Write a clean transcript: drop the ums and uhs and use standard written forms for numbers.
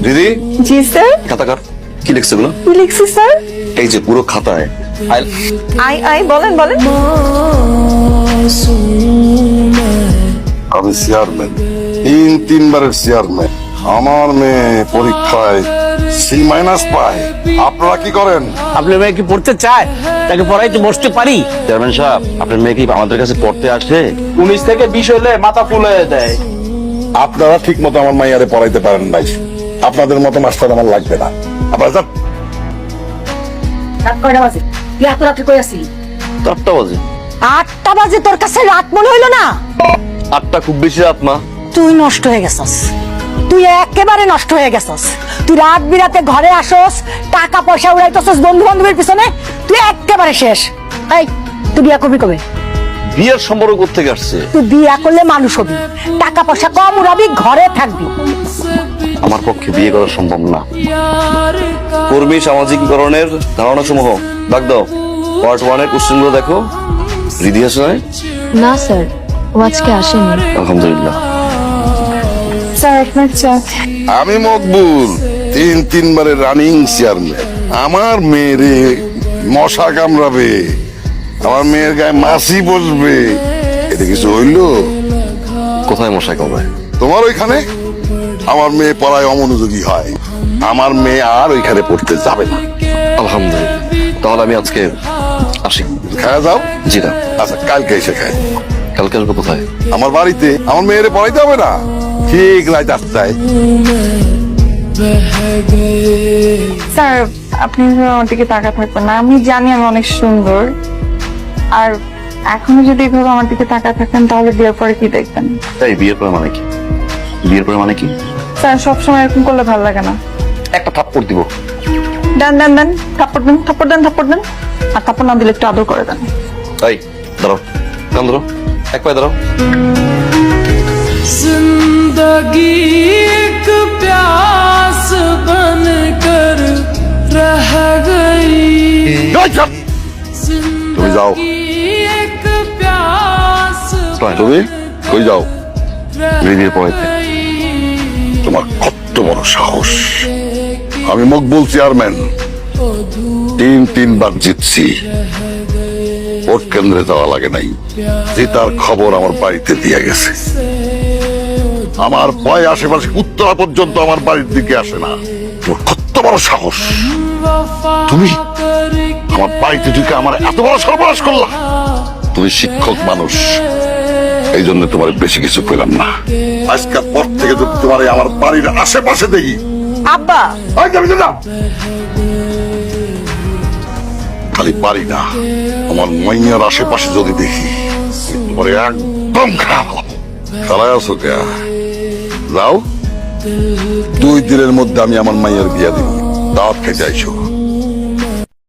দিদি জি স্যার। খাতাকার কি লিখছে এগুলো? কি লিখছি স্যার? এই যে পুরো খাতায় আই আই বলেন বলেন। আমি চেয়ারম্যান, তিনবারের চেয়ারম্যান। আমার মেয়ে পরীক্ষায় সি মাইনাস পায়, আপনারা কি করেন? আপনার মেয়ে কি পড়তে চায়? তাকে পড়াইতে বসতে পারি? চেয়ারম্যান সাহেব, আপনার মেয়ে কি আমাদের কাছে পড়তে আসে? 19 থেকে 20 হলে মাথা ফুল হয়ে দেয়। আপনারা ঠিক মতো আমার মাইয়ারে পড়াইতে পারেন নাই, আপনাদের মতো মাস্টার আমার লাগবে না। আপনারা যান। রাত কয়টা বাজে? তুই এত রাত্রে কই আসছিলি? 8টা বাজে। 8টা বাজে তোর কাছে রাত মনে হইলো না? 8টা খুব বেশি রাত মা। তুই নষ্ট হয়ে গেছস, তুই একেবারে নষ্ট হয়ে গেছস। তুই রাত বিরাতে ঘরে আসস, টাকা পয়সা উড়াইতেছস বন্ধু বান্ধবের পিছনে, তুই একেবারে শেষ। এই তুই বিয়া করবি কবে? বিয়ের সম্পর্ক কোত্থেকে আসছে? তুই বিয়া করলে মানুষ হবি, টাকা পয়সা কম উড়াবি, ঘরে থাকবি। আমার পক্ষে বিয়ে করা সম্ভব না। কর্মী সামাজিকীকরণের ধারণা সমূহ ডাক দাও। পার্ট 1 এর কোশ্চেনগুলো দেখো। রিদি আছে না? না স্যার, ও আজকে আসেনি। আলহামদুলিল্লাহ। স্যার আপনার চা। আমি মকবুল, তিনবারের রানিং চেয়ারম্যান। আমার মেয়েরে মশা কামড়াবে, আমার মেয়ের গায়ে মাছি বসবে, এটা কিছু হইলো? কোথায় মশাই কবে? তোমার ওইখানে আমার মেয়ে পড়ায় অমনোযোগী হয়, আমার মেয়ে আর ওইখানে পড়তে যাবে না। আলহামদুলিল্লাহ। তাহলে আমি আজকে আসি। খায়া যাও। জি না। আচ্ছা, কালকে এসে খায়। কালকে আসবো কোথায়? আমার বাড়িতে। আমার মেয়েরে পড়াইতে হবে না, ঠিক রাইত 8টায়। স্যার আপনি আমার দিকে তাকা থাকবেন না, আমি জানি আমি অনেক সুন্দর, আর এখনো যদি এভাবে আমার দিকে তাকা থাকেন তাহলে বিয়ের পরে কি দেখবেন? এই বিয়ের পরে মানে কি? বিয়ের পরে মানে কি? স্যার সবসময় এরকম করলে ভালো লাগে না। একটা থাপ্পড় দিব। দেন দেন দেন, থাপ্পড় দেন, থাপ্পড় দেন, থাপ্পড় দেন। আর থাপ্পড় না দিলে একটু আদর করে দেন। এই দাঁড়াও, কান ধরো, এক পায়ে দাঁড়াও। जिंदगी एक प्यास बनकर रह गई। তুমি যাও। एक प्यास তুমি কই যাও? রিদির পড়াইতে। তোমার কত বড় সাহস! আমি মকবুল চেয়ারম্যান, তিনবার জিতছি, ভোট কেন্দ্রে যাওয়া লাগে নাই, জেতার খবর আমার বাড়িতে দিয়ে গেছে। আমার ভয় আশেপাশে উত্তরা পর্যন্ত আমার বাড়ির দিকে আসে না। তোমার কত বড় সাহস! তুমি আমার বাড়িতে ঢুকে আমার এত বড় সর্বনাশ করলা। তুমি শিক্ষক মানুষ, এই জন্য তোমার বেশি কিছু পেলাম না। আজকের পর থেকে যদি তোমার আমার বাড়ির আশেপাশে দেখি। আব্বা খালি পারি না, আমার মাইয়ার আশেপাশে যদি দেখি তোমার একদম খারাপ। খারাপ আছো কে? যাও, 2 দিনের মধ্যে আমি আমার মাইয়ার বিয়া দিব, দাওয়াত খেতে আইসো।